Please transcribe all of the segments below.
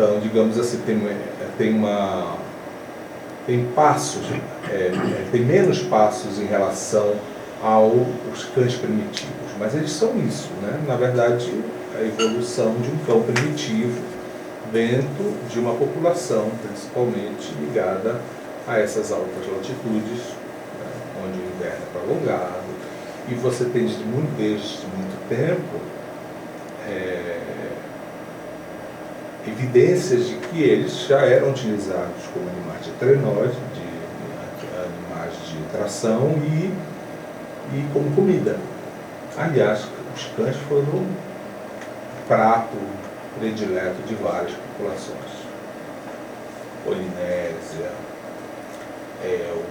Então, digamos assim, tem passos, tem menos passos em relação aos cães primitivos, mas eles são isso, né? Na verdade, a evolução de um cão primitivo dentro de uma população, principalmente ligada a essas altas latitudes, né? Onde o inverno é prolongado, e você tem desde muito tempo evidências de que eles já eram utilizados como animais de trenó, de animais de tração e como comida. Aliás, os cães foram um prato predileto de várias populações. Polinésia, o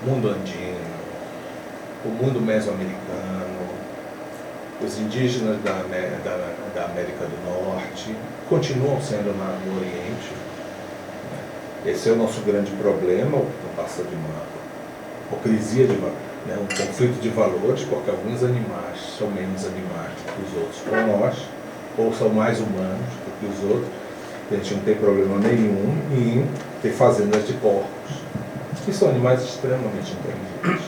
mundo andino, o mundo mesoamericano, os indígenas da América do Norte, continuam sendo no Oriente. Esse é o nosso grande problema, não passa de uma hipocrisia, um conflito de valores, porque alguns animais são menos animais do que os outros para nós, ou são mais humanos do que os outros. A gente não tem problema nenhum em ter fazendas de porcos, que são animais extremamente inteligentes.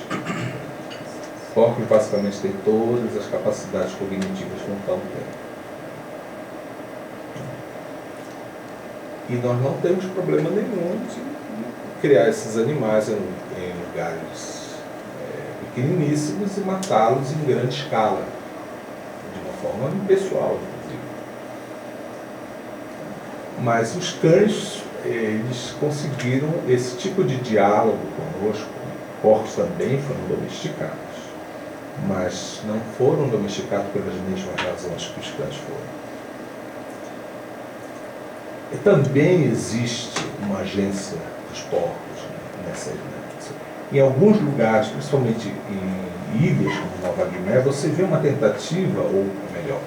Porcos basicamente têm todas as capacidades cognitivas que um cão tem. E nós não temos problema nenhum de criar esses animais em lugares pequeniníssimos e matá-los em grande escala, de uma forma impessoal, inclusive. Mas os cães, eles conseguiram esse tipo de diálogo conosco. Porcos também foram domesticados, mas não foram domesticados pelas mesmas razões que os cães foram. E também existe uma agência dos porcos nessa ilha. Em alguns lugares, principalmente em ilhas como Nova Guiné, você vê uma tentativa, ou melhor,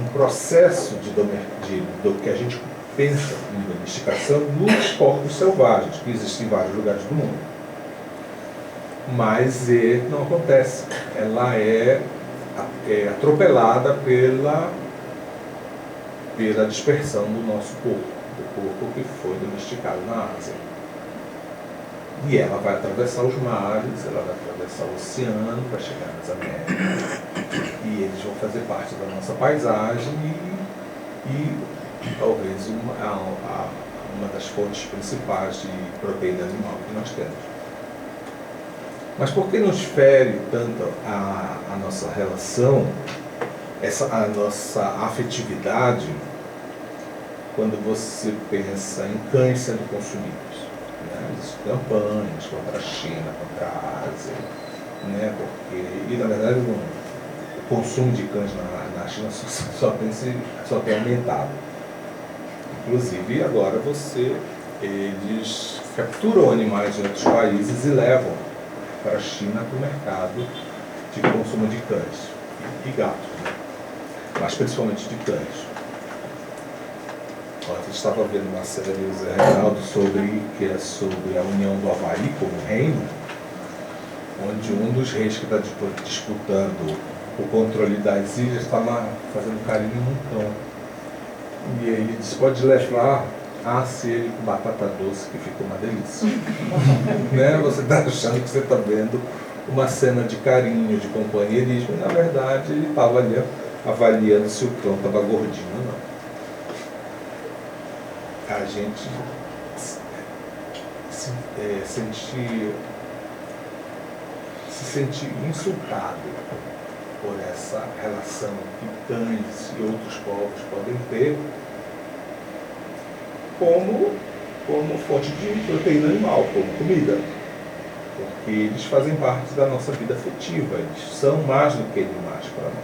um processo do que a gente pensa em domesticação nos porcos selvagens, que existem em vários lugares do mundo. Mas não acontece. Ela é atropelada pela dispersão do nosso porco, do porco que foi domesticado na Ásia. E ela vai atravessar os mares, ela vai atravessar o oceano para chegar nas Américas. E eles vão fazer parte da nossa paisagem e talvez uma das fontes principais de proteína animal que nós temos. Mas por que nos fere tanto a nossa relação, a nossa afetividade, quando você pensa em cães sendo consumidos? Existem campanhas contra a China, contra a Ásia, e na verdade o consumo de cães na China só tem aumentado. Inclusive agora eles capturam animais de outros países e levam para a China para o mercado de consumo de cães e gatos, mas principalmente de cães. Ontem eu estava vendo uma série do Zé Reinaldo sobre a união do Havaí como reino, onde um dos reis que está disputando o controle das ilhas está lá fazendo carinho num cão. E ele disse, pode levar se ele com batata doce, que fica uma delícia. Você está achando que você está vendo uma cena de carinho, de companheirismo, e na verdade ele estava ali avaliando se o cão estava gordinho ou não. A gente se sente insultado por essa relação que cães e outros povos podem ter como fonte de proteína animal, como comida. Porque eles fazem parte da nossa vida afetiva, eles são mais do que animais para nós.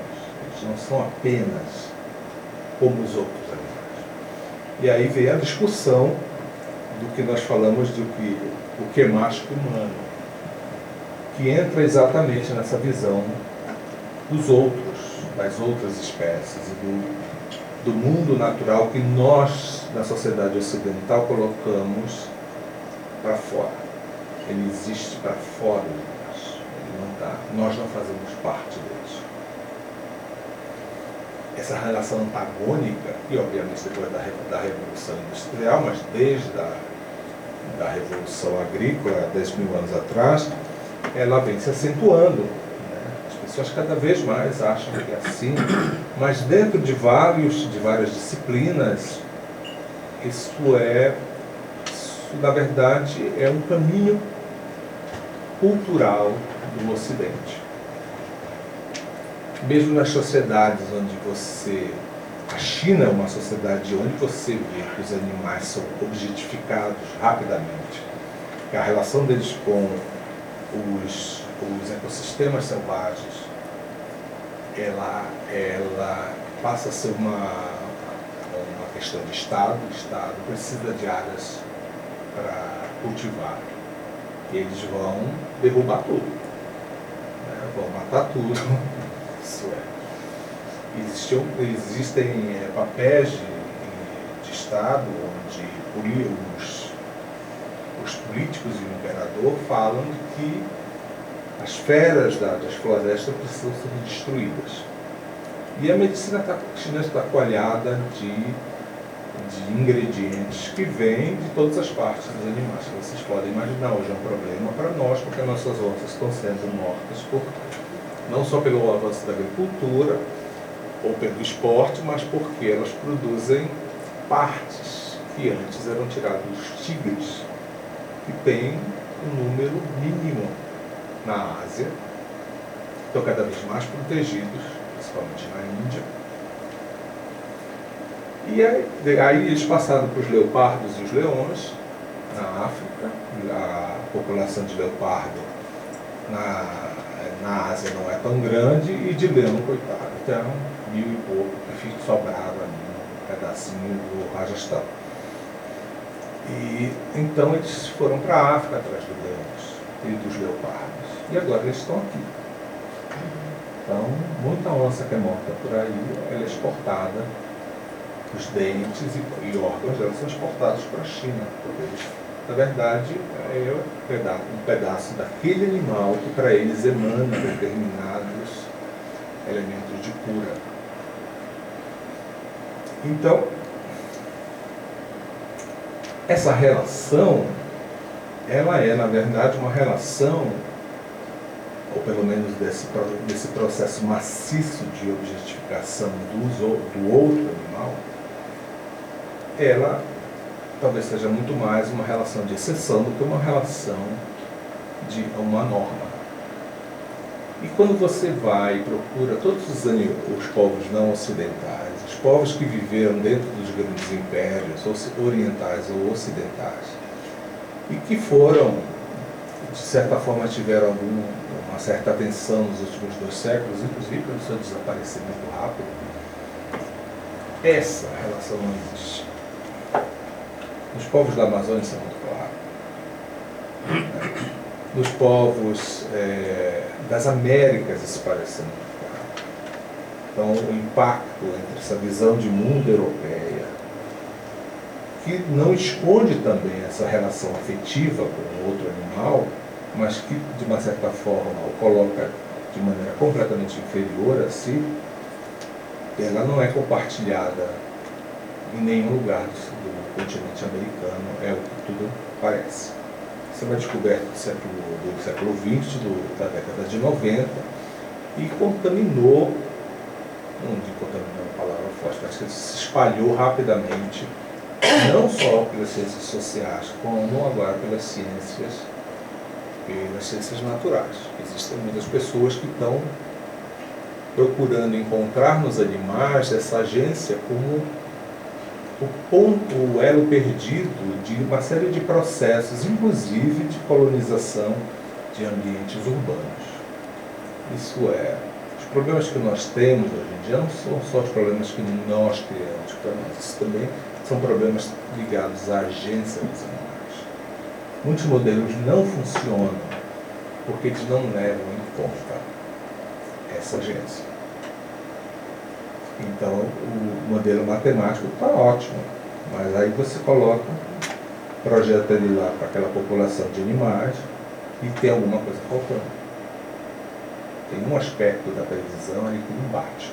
Eles não são apenas como os outros animais. E aí vem a discussão do que nós falamos o que é macho e humano, que entra exatamente nessa visão dos outros, das outras espécies e do mundo natural que nós, na sociedade ocidental, colocamos para fora. Ele existe para fora de nós. Nós não fazemos parte deles. essa relação antagônica, e obviamente depois da Revolução Industrial, mas desde da Revolução Agrícola, 10 mil anos atrás, ela vem se acentuando. As pessoas cada vez mais acham que é assim, mas dentro de várias disciplinas, isso na verdade, é um caminho cultural do Ocidente. Mesmo nas sociedades onde a China é uma sociedade onde você vê que os animais são objetificados rapidamente, que a relação deles com os ecossistemas selvagens, ela passa a ser uma questão de Estado. O Estado precisa de áreas para cultivar. Eles vão derrubar tudo, né? Vão matar tudo. Isso existem papéis de Estado onde os políticos e o imperador falam que as feras das florestas precisam ser destruídas. E a medicina chinesa está coalhada de ingredientes que vêm de todas as partes dos animais. Vocês podem imaginar, hoje é um problema para nós, porque nossas onças estão sendo mortas não só pelo avanço da agricultura ou pelo esporte, mas porque elas produzem partes que antes eram tiradas dos tigres, que tem um número mínimo na Ásia, estão cada vez mais protegidos, principalmente na Índia. E aí eles passaram para os leopardos e os leões na África. A população de leopardo na Ásia não é tão grande, e de leão, coitado, então 1000 e pouco que sobraram ali um pedacinho do Rajastão. E então eles foram para a África atrás dos leões e dos leopardos, e agora eles estão aqui. Então, muita onça que é morta por aí, ela é exportada, os dentes e órgãos dela são exportados para a China, porque eles, na verdade, é um pedaço daquele animal que para eles emana determinados elementos de cura. Então, essa relação, ela é, na verdade, uma relação, ou pelo menos desse processo maciço de objetificação do outro animal, ela talvez seja muito mais uma relação de exceção do que uma relação de uma norma. E quando você vai e procura todos os povos não ocidentais, os povos que viveram dentro dos grandes impérios, orientais ou ocidentais, e que foram, de certa forma, tiveram uma certa atenção nos últimos 2 séculos, inclusive pelo seu desaparecimento rápido, essa relação não existe. Nos povos da Amazônia isso é muito claro. Nos povos das Américas isso parece muito claro. Então, o impacto entre essa visão de mundo europeia, que não esconde também essa relação afetiva com o outro animal, mas que, de uma certa forma, o coloca de maneira completamente inferior a si, ela não é compartilhada em nenhum lugar do continente americano, é o que tudo parece. Isso é uma descoberta do século XX, da década de 90, e contaminou, não digo contaminou uma palavra forte, mas que se espalhou rapidamente, não só pelas ciências sociais, como agora pelas ciências naturais. Existem muitas pessoas que estão procurando encontrar nos animais essa agência como o elo perdido de uma série de processos, inclusive de colonização de ambientes urbanos. Isso é, os problemas que nós temos hoje em dia não são só os problemas que nós criamos para nós, isso também são problemas ligados à agência dos animais. Muitos modelos não funcionam porque eles não levam em conta essa agência. Então, o modelo matemático está ótimo, mas aí você coloca, projeta ele lá para aquela população de animais e tem alguma coisa faltando. Tem um aspecto da previsão ali que não bate.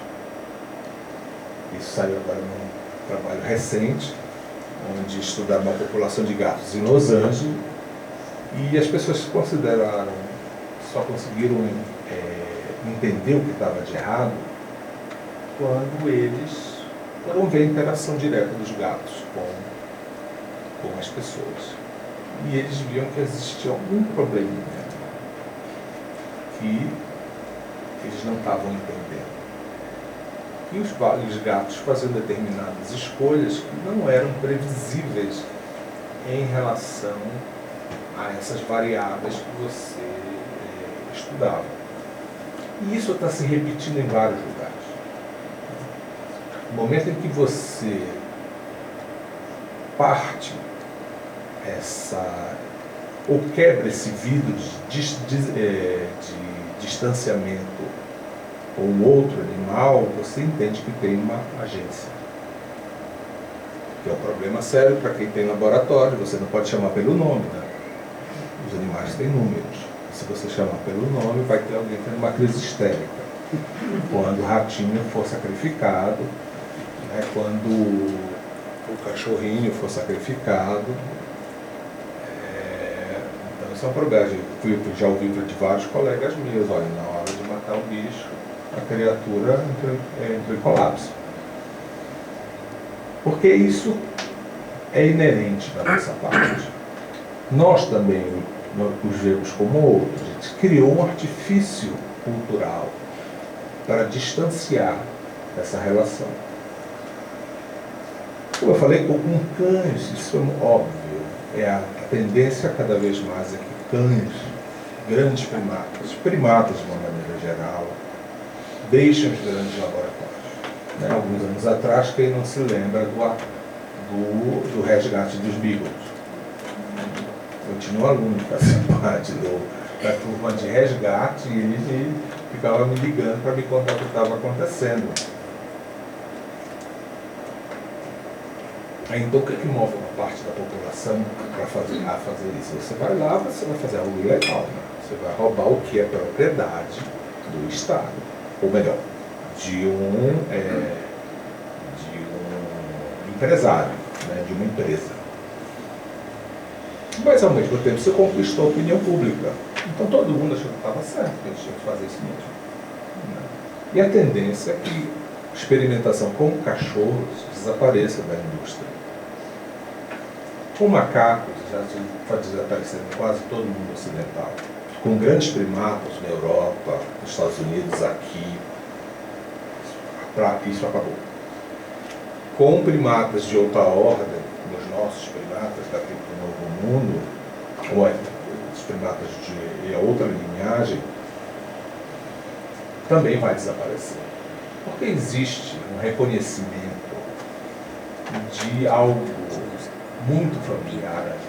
Isso saiu agora num trabalho recente, onde estudaram uma população de gatos em Los Angeles, e as pessoas consideraram, só conseguiram entender o que estava de errado quando eles foram ver a interação direta dos gatos com as pessoas. E eles viam que existia algum probleminha que eles não estavam entendendo. E os gatos faziam determinadas escolhas que não eram previsíveis em relação a essas variáveis que você estudava. E isso está se repetindo em vários lugares. No momento em que você parte ou quebra esse vidro de distanciamento com o outro animal, você entende que tem uma agência. Que é um problema sério para quem tem laboratório, você não pode chamar pelo nome, né? Os animais têm números. Se você chamar pelo nome, vai ter alguém tendo uma crise histérica. Quando o ratinho for sacrificado, né? Quando o cachorrinho for sacrificado. Então isso é um problema. Eu já ouvi de vários colegas meus, olha, na hora de matar o bicho, a criatura entrou em colapso. Porque isso é inerente da nossa parte. Nós também os vemos como outros. A gente criou um artifício cultural para distanciar essa relação. Como eu falei, com cães, isso é óbvio. A tendência cada vez mais é que cães, grandes primatas de uma maneira geral, deixam os grandes laboratórios. Né? Alguns anos atrás, quem não se lembra do resgate dos beagles? Eu tinha um aluno que fazia parte da turma de resgate e ele ficava me ligando para me contar o que estava acontecendo. Então, o que move uma parte da população a fazer isso? Você vai lá, você vai fazer algo ilegal, né? Você vai roubar o que é propriedade do Estado, ou melhor, de um empresário, né? De uma empresa. Mas, ao mesmo tempo, você conquistou a opinião pública. Então, todo mundo achou que estava certo, que a gente tinha que fazer isso mesmo. E a tendência é que a experimentação com cachorros desapareça da indústria. Com macacos, já está desaparecendo em quase todo mundo ocidental. Com grandes primatas na Europa, nos Estados Unidos, aqui, isso acabou. Com primatas de outra ordem, os nossos primatas daqui do Novo Mundo, ou os primatas de outra linhagem, também vai desaparecer. Porque existe um reconhecimento de algo muito familiar ali.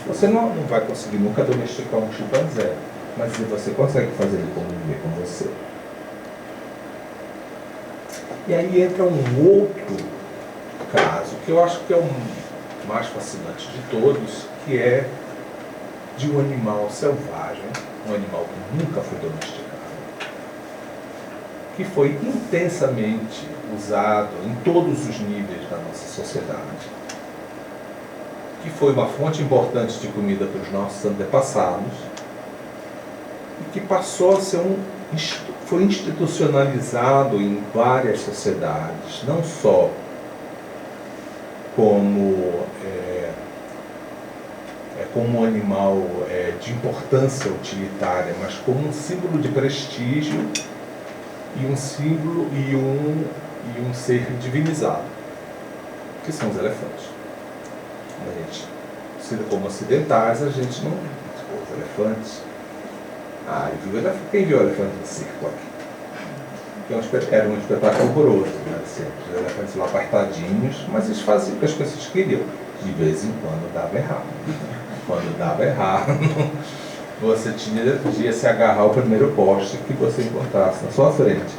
Você não vai conseguir nunca domesticar um chimpanzé, mas você consegue fazer ele conviver com você. E aí entra um outro caso, que eu acho que é o mais fascinante de todos, que é de um animal selvagem, um animal que nunca foi domesticado, que foi intensamente usado em todos os níveis da nossa sociedade, que foi uma fonte importante de comida para os nossos antepassados e que passou a ser foi institucionalizado em várias sociedades, não só como um animal de importância utilitária, mas como um símbolo de prestígio e um símbolo e um ser divinizado, que são os elefantes. A gente, como ocidentais, a gente não... Os elefantes... quem viu o elefante no circo aqui? Era um espetáculo horroroso, né? Os elefantes lá apertadinhos, mas eles faziam o que as pessoas queriam. De vez em quando dava errado. Quando dava errado, você podia se agarrar ao primeiro poste que você encontrasse na sua frente.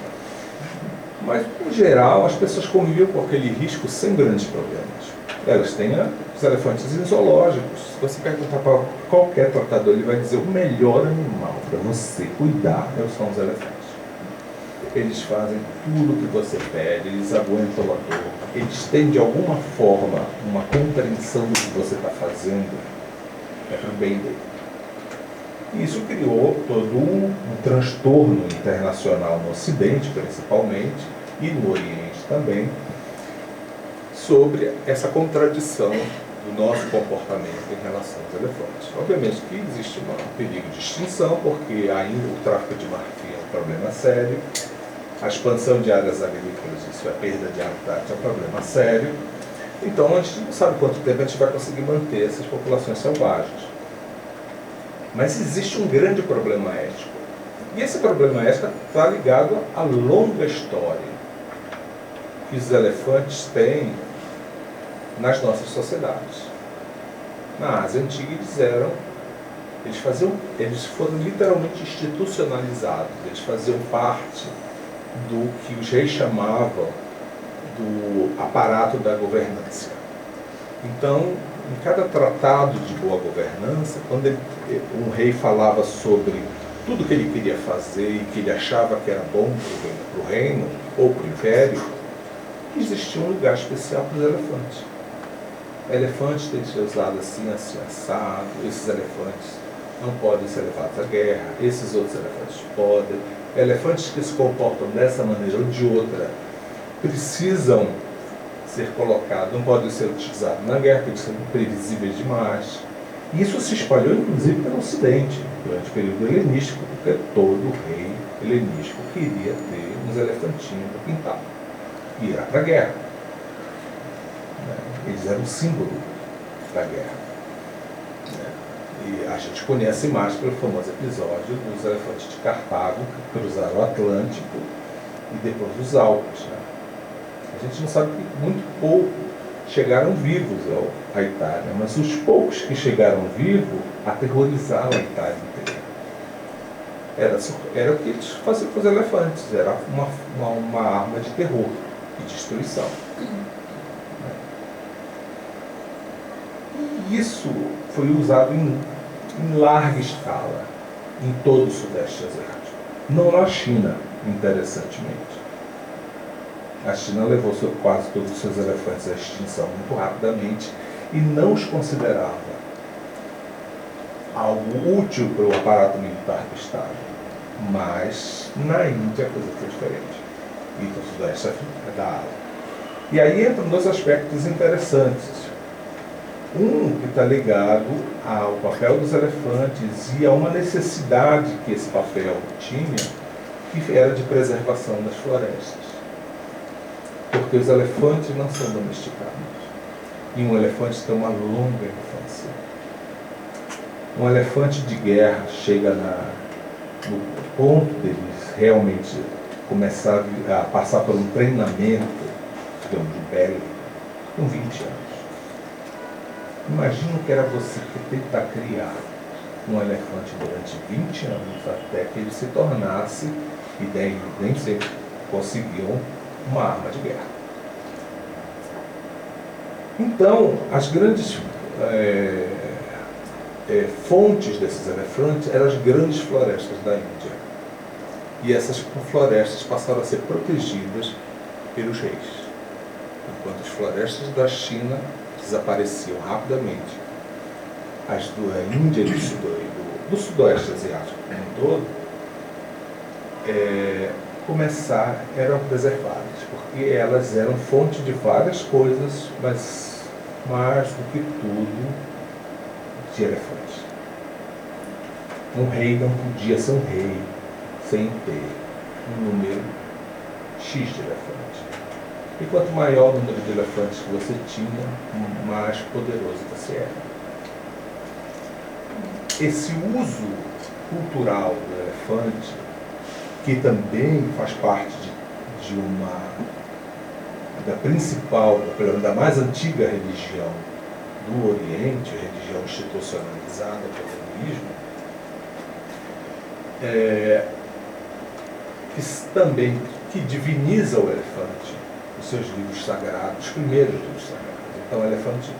Mas, em geral, as pessoas conviviam com aquele risco sem grandes problemas. Elas têm os elefantes em zoológicos. Se você perguntar para qualquer tratador, ele vai dizer o melhor animal para você cuidar são os elefantes. eles fazem tudo o que você pede, eles aguentam a dor, eles têm de alguma forma uma compreensão do que você está fazendo, é para o bem dele. Isso criou todo um transtorno internacional no Ocidente, principalmente, e no Oriente também, sobre essa contradição do nosso comportamento em relação aos elefantes. Obviamente que existe um perigo de extinção, porque ainda o tráfico de marfim é um problema sério, a expansão de áreas agrícolas, isso é perda de habitat, é um problema sério. Então a gente não sabe quanto tempo a gente vai conseguir manter essas populações selvagens. Mas existe um grande problema ético. E esse problema ético está ligado à longa história que os elefantes têm nas nossas sociedades. Na Ásia Antiga eles foram literalmente institucionalizados, eles faziam parte do que os reis chamavam do aparato da governança. Então, em cada tratado de boa governança, quando um rei falava sobre tudo que ele queria fazer e que ele achava que era bom para o reino ou para o império, existia um lugar especial para os elefantes. Elefantes têm que ser usados assim, assim, assado. Esses elefantes não podem ser levados à guerra, esses outros elefantes podem. Elefantes que se comportam dessa maneira ou de outra precisam ser colocados, não podem ser utilizados na guerra, porque são imprevisíveis demais. Isso se espalhou, inclusive, pelo Ocidente, durante o período helenístico, porque todo rei helenístico queria ter uns elefantinhos para pintar e ir para a guerra. Eles eram o símbolo da guerra. E a gente conhece mais pelo famoso episódio dos elefantes de Cartago, que cruzaram o Atlântico, e depois dos Alpes. A gente não sabe que muito pouco chegaram vivos à Itália, mas os poucos que chegaram vivos aterrorizaram a Itália inteira. Era o que eles faziam com os elefantes, era uma arma de terror e destruição. E isso foi usado em larga escala em todo o Sudeste Asiático. Não na China, interessantemente. A China levou quase todos os seus elefantes à extinção muito rapidamente e não os considerava algo útil para o aparato militar do Estado. Mas na Índia a coisa foi diferente. E no Sudeste da Ásia. E aí entram dois aspectos interessantes. Um que está ligado ao papel dos elefantes e a uma necessidade que esse papel tinha, que era de preservação das florestas. Porque os elefantes não são domesticados. E um elefante tem uma longa infância. Um elefante de guerra chega no ponto deles realmente começar a passar por um treinamento, digamos, de pele, com 20 anos. Imagina que era você que tentar criar um elefante durante 20 anos até que ele se tornasse, e daí nem sempre conseguiam, uma arma de guerra. Então, as grandes fontes desses elefantes eram as grandes florestas da Índia. E essas florestas passaram a ser protegidas pelos reis. Enquanto as florestas da China desapareciam rapidamente, as da Índia e do Sudoeste Asiático como um todo, eram preservadas, porque elas eram fonte de várias coisas, mas mais do que tudo, de elefantes. Um rei não podia ser um rei sem ter um número X de elefantes. E quanto maior o número de elefantes que você tinha, mais poderoso você era. Esse uso cultural do elefante, que também faz parte da principal, pelo menos da mais antiga religião do Oriente, religião institucionalizada pelo hinduísmo, que diviniza o elefante, os seus livros sagrados, os primeiros livros sagrados. Então o elefante,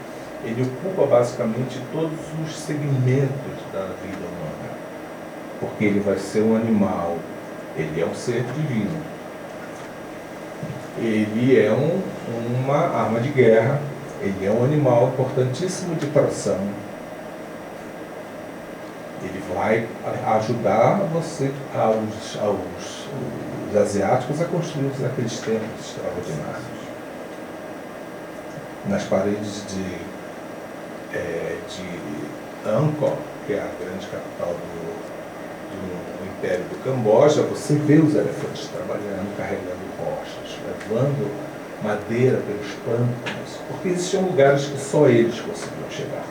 ele ocupa basicamente todos os segmentos da vida humana, porque ele vai ser um animal, ele é um ser divino, ele é uma arma de guerra, ele é um animal importantíssimo de tração. Ele vai ajudar você, os asiáticos, a construir aqueles templos extraordinários. Nas paredes de Angkor, que é a grande capital do Império do Camboja, você vê os elefantes trabalhando, carregando rochas, levando madeira pelos pântanos, porque existiam lugares que só eles conseguiam chegar.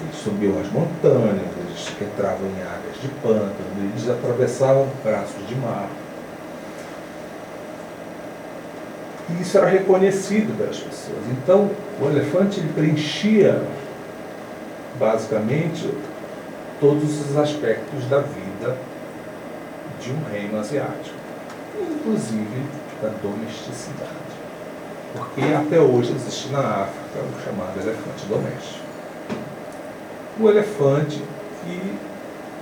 Eles subiam as montanhas, eles entravam em áreas de pântano, eles atravessavam braços de mar. E isso era reconhecido pelas pessoas. Então, o elefante ele preenchia, basicamente, todos os aspectos da vida de um reino asiático, inclusive da domesticidade. Porque até hoje existe na África o chamado elefante doméstico. O elefante, que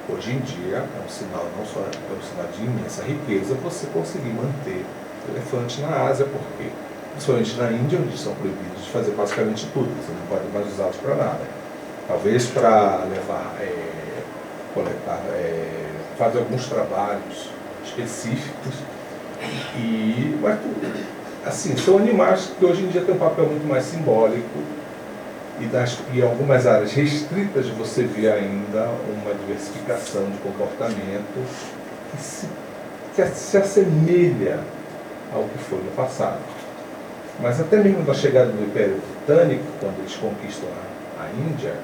hoje em dia é um sinal, não só é um sinal de imensa riqueza, você conseguir manter o elefante na Ásia, porque, principalmente na Índia, onde são proibidos de fazer basicamente tudo, você não pode mais usá-los para nada. Talvez para levar, coletar, fazer alguns trabalhos específicos, mas assim, são animais que hoje em dia têm um papel muito mais simbólico. E em algumas áreas restritas você vê ainda uma diversificação de comportamento que se assemelha ao que foi no passado. Mas até mesmo na chegada do Império Britânico, quando eles conquistam a Índia,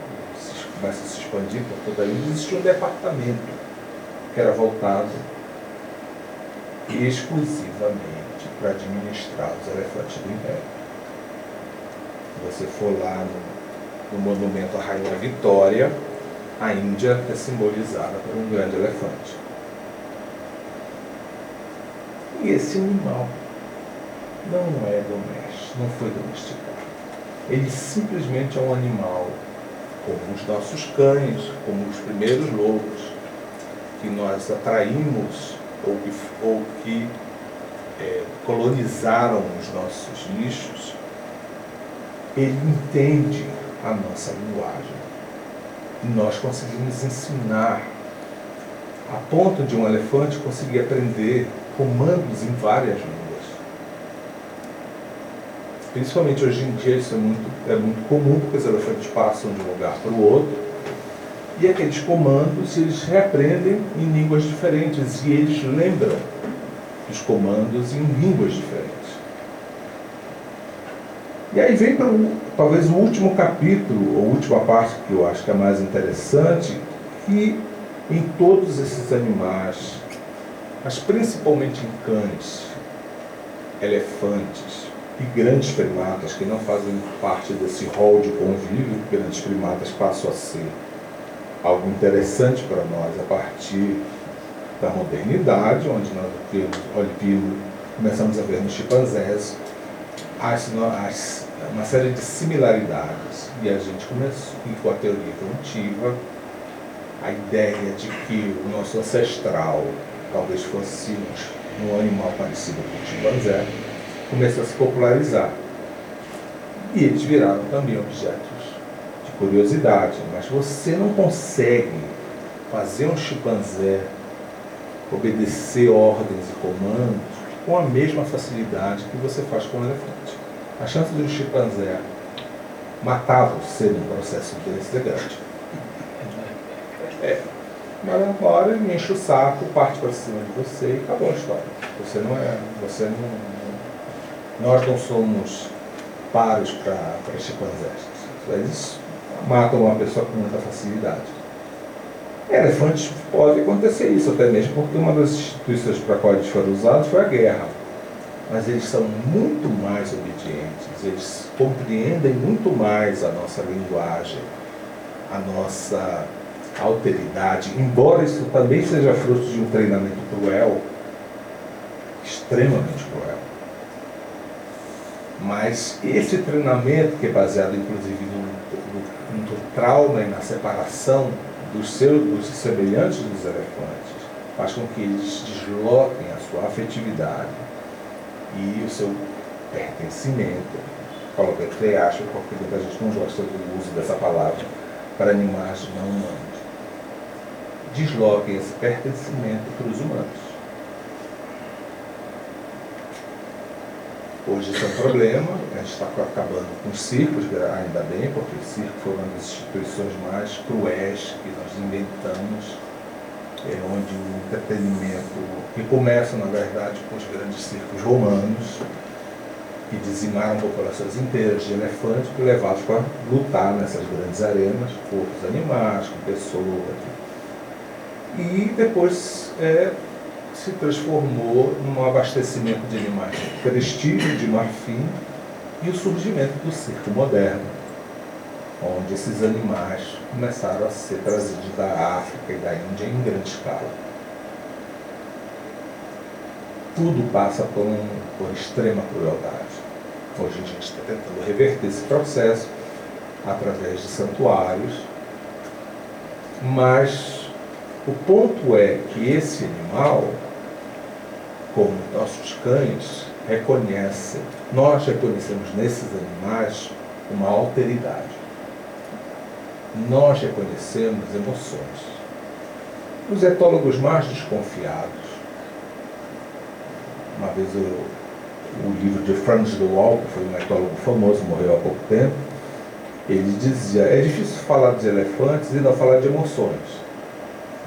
começam a se expandir por toda a Índia, existia um departamento que era voltado exclusivamente para administrar os elefantes do Império. Se você for lá no monumento à Rainha Vitória, a Índia é simbolizada por um grande elefante. E esse animal não é doméstico, não foi domesticado. Ele simplesmente é um animal como os nossos cães, como os primeiros lobos, que nós atraímos ou que colonizaram os nossos nichos. Ele entende a nossa linguagem. E nós conseguimos ensinar, a ponto de um elefante conseguir aprender comandos em várias línguas. Principalmente hoje em dia isso é muito comum, porque os elefantes passam de um lugar para o outro, e aqueles comandos eles reaprendem em línguas diferentes, e eles lembram os comandos em línguas diferentes. E aí vem para talvez o último capítulo, ou a última parte que eu acho que é mais interessante, que em todos esses animais, mas principalmente em cães, elefantes e grandes primatas, que não fazem parte desse rol de convívio, grandes primatas passam a ser algo interessante para nós a partir da modernidade, onde nós começamos a ver nos chimpanzés uma série de similaridades, e a gente começou, e com a teoria evolutiva, a ideia de que o nosso ancestral talvez fosse um animal parecido com o chimpanzé, começou a se popularizar. E eles viraram também objetos de curiosidade, mas você não consegue fazer um chimpanzé obedecer ordens e comandos com a mesma facilidade que você faz com o elefante. A chance de um chimpanzé matar você num processo desse é grande. Mas uma hora ele enche o saco, parte para cima de você e acabou a história. Nós não somos paros para chimpanzés. Eles matam uma pessoa com muita facilidade. Elefantes pode acontecer isso, até mesmo porque uma das instituições para a qual eles foram usados foi a guerra. Mas eles são muito mais obedientes, eles compreendem muito mais a nossa linguagem, a nossa alteridade, embora isso também seja fruto de um treinamento cruel, extremamente cruel. Mas esse treinamento, que é baseado inclusive no trauma e na separação dos semelhantes dos elefantes, faz com que eles desloquem a sua afetividade e o seu pertencimento, coloca entre aspas, porque muita gente não gosta do uso dessa palavra, para animais não humanos. Desloquem esse pertencimento para os humanos. Hoje isso é um problema, a gente está acabando com os circos, ainda bem, porque o circo foi uma das instituições mais cruéis que nós inventamos, onde o entretenimento, que começa na verdade com os grandes circos romanos, que dizimaram populações inteiras de elefantes, levados para lutar nessas grandes arenas, com outros animais, com pessoas. E depois se transformou num abastecimento de animais de prestígio, de marfim, e o surgimento do circo moderno, onde esses animais começaram a ser trazidos da África e da Índia em grande escala. Tudo passa por extrema crueldade. Hoje a gente está tentando reverter esse processo através de santuários, mas o ponto é que esse animal, como nossos cães, nós reconhecemos nesses animais uma alteridade. Nós reconhecemos emoções. Os etólogos mais desconfiados, uma vez o livro de Franz de Waal, que foi um etólogo famoso, morreu há pouco tempo, ele dizia, é difícil falar de elefantes e não falar de emoções,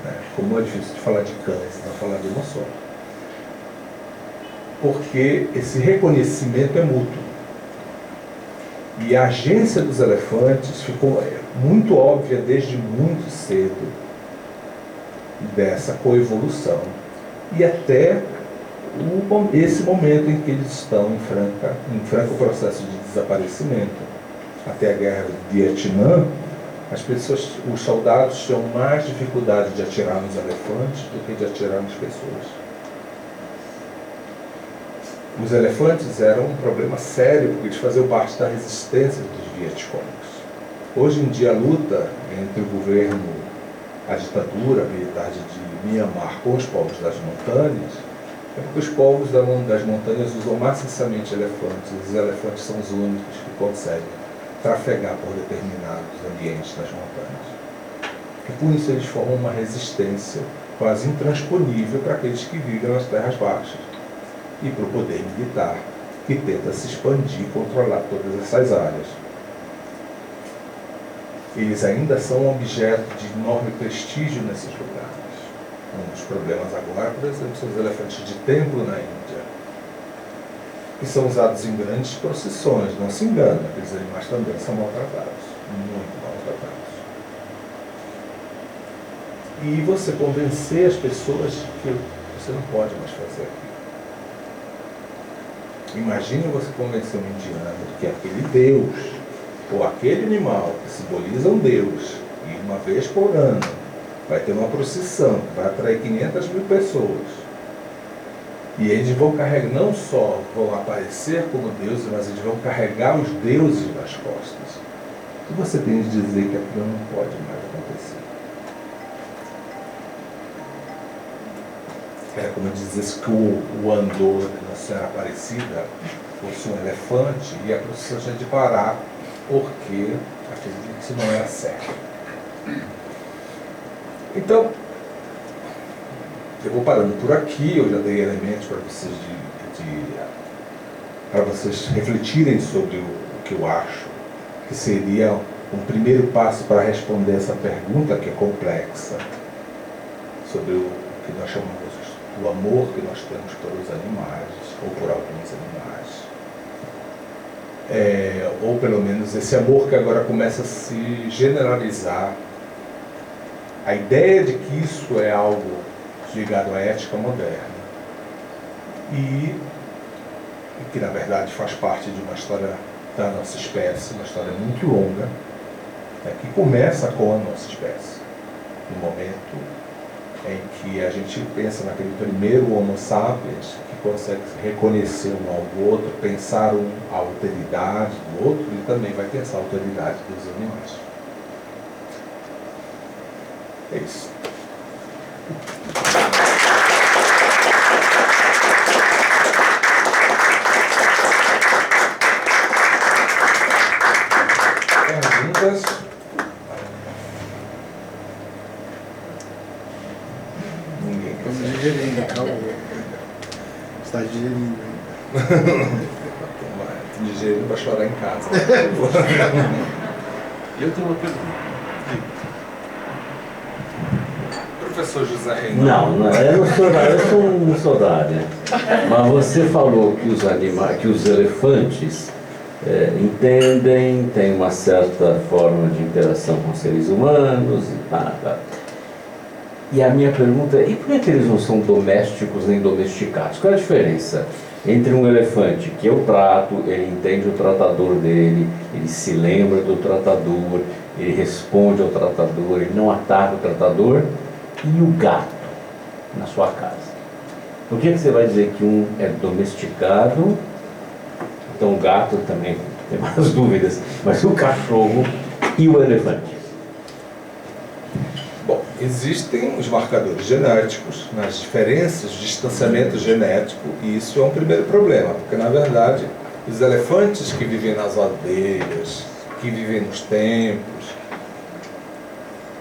né? Como é difícil de falar de cães e não falar de emoções. Porque esse reconhecimento é mútuo. E a agência dos elefantes ficou muito óbvia desde muito cedo dessa coevolução. E até esse momento em que eles estão em franco processo de desaparecimento. Até a guerra do Vietnã, os soldados tinham mais dificuldade de atirar nos elefantes do que de atirar nas pessoas. Os elefantes eram um problema sério, porque eles faziam parte da resistência dos Vietcongs. Hoje em dia, a luta entre o governo, a ditadura militar de Myanmar com os povos das montanhas, é porque os povos das montanhas usam maciçamente elefantes. Os elefantes são os únicos que conseguem trafegar por determinados ambientes das montanhas. E com isso eles formam uma resistência quase intransponível para aqueles que vivem nas terras baixas. E para o poder militar, que tenta se expandir e controlar todas essas áreas. Eles ainda são um objeto de enorme prestígio nesses lugares. Um dos problemas agora, por exemplo, são os elefantes de templo na Índia, que são usados em grandes procissões. Não se engane, aqueles animais também são maltratados, muito maltratados. E você convencer as pessoas de que você não pode mais fazer aquilo. Imagine você convencer um indiano de que aquele Deus, ou aquele animal que simboliza um Deus, e uma vez por ano vai ter uma procissão, vai atrair 500 mil pessoas. E eles vão carregar, não só vão aparecer como deuses, mas eles vão carregar os deuses nas costas. E você tem de dizer que aquilo não pode mais acontecer. Era como dizer que o andor da Nossa Senhora Aparecida fosse um elefante e a procissão tinha de parar, porque acredito que isso não era certo. Então, eu vou parando por aqui. Eu já dei elementos para vocês para vocês refletirem sobre o que eu acho que seria um primeiro passo para responder essa pergunta que é complexa, sobre o que nós chamamos do amor que nós temos pelos animais, ou por alguns animais. Ou pelo menos esse amor que agora começa a se generalizar. A ideia de que isso é algo ligado à ética moderna e que na verdade faz parte de uma história da nossa espécie, uma história muito longa, que começa com a nossa espécie, no momento em que a gente pensa naquele primeiro Homo sapiens que consegue reconhecer um ao outro, pensar a alteridade do outro e também vai pensar a alteridade dos animais. É isso. digerindo, calma. Está digerindo ainda. Digerindo para chorar em casa. Eu tenho uma pergunta. Professor José Reinaldo. Não, eu não sou da área. Mas você falou que que os elefantes entendem, têm uma certa forma de interação com seres humanos e tá. E a minha pergunta é, e por que eles não são domésticos nem domesticados? Qual é a diferença entre um elefante que eu trato, ele entende o tratador dele, ele se lembra do tratador, ele responde ao tratador, ele não ataca o tratador, e o gato na sua casa? Por que você vai dizer que um é domesticado? Então o gato também tem umas dúvidas, mas o cachorro e o elefante? Bom, existem os marcadores genéticos, nas diferenças de distanciamento genético, e isso é um primeiro problema, porque na verdade os elefantes que vivem nas aldeias, que vivem nos templos,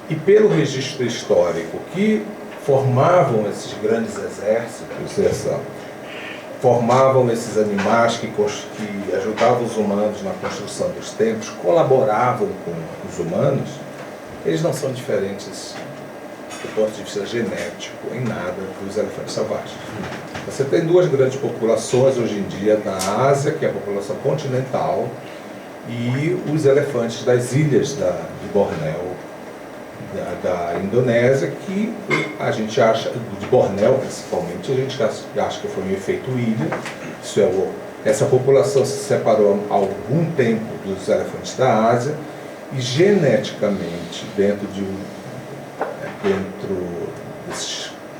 e pelo registro histórico que formavam esses grandes exércitos, formavam esses animais que ajudavam os humanos na construção dos templos, colaboravam com os humanos, eles não são diferentes do ponto de vista genético em nada dos elefantes selvagens. Você tem duas grandes populações hoje em dia na Ásia, que é a população continental, e os elefantes das ilhas de Bornéu, da Indonésia, que a gente acha, de Bornéu principalmente, a gente acha que foi um efeito ilha. Essa população se separou há algum tempo dos elefantes da Ásia, e geneticamente, dentro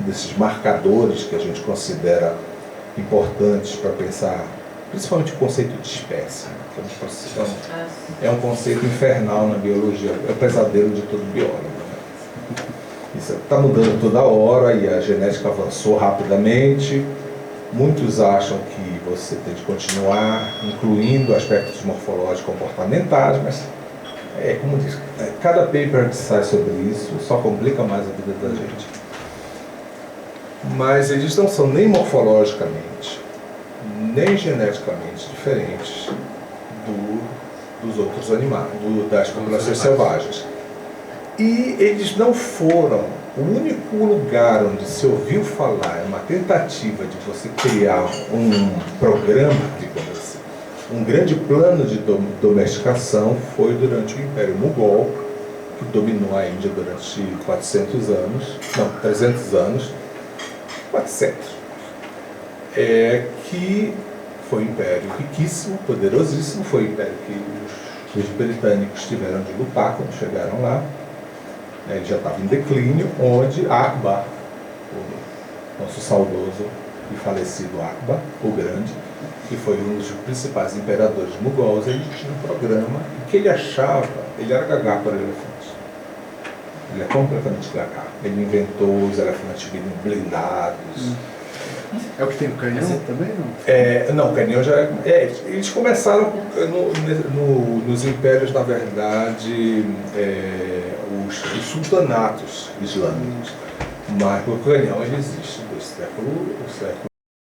desses marcadores que a gente considera importantes para pensar, principalmente o conceito de espécie, que é um conceito infernal na biologia, é o pesadelo de todo biólogo. Isso está mudando toda hora e a genética avançou rapidamente. Muitos acham que você tem de continuar incluindo aspectos morfológicos comportamentais, mas como diz, cada paper que sai sobre isso só complica mais a vida da gente. Mas eles não são nem morfologicamente, nem geneticamente diferentes dos outros animais, das populações selvagens. E eles não foram o único lugar onde se ouviu falar, uma tentativa de você criar um programa, digamos assim, um grande plano de domesticação, foi durante o Império Mogol, que dominou a Índia durante 300 anos, que foi um império riquíssimo, poderosíssimo, foi um império que os britânicos tiveram de lutar quando chegaram lá. Ele já estava em declínio, onde Akbar, o nosso saudoso e falecido Akbar, o Grande, que foi um dos principais imperadores mogóis, ele tinha um programa que ele achava, ele era gagá para elefantes. Ele é completamente gagá. Ele inventou os elefantes blindados. É o que tem no canhão também, não? Não, o canhão já eles começaram nos impérios, na verdade, os sultanatos islâmicos. Mas o canhão ele existe do século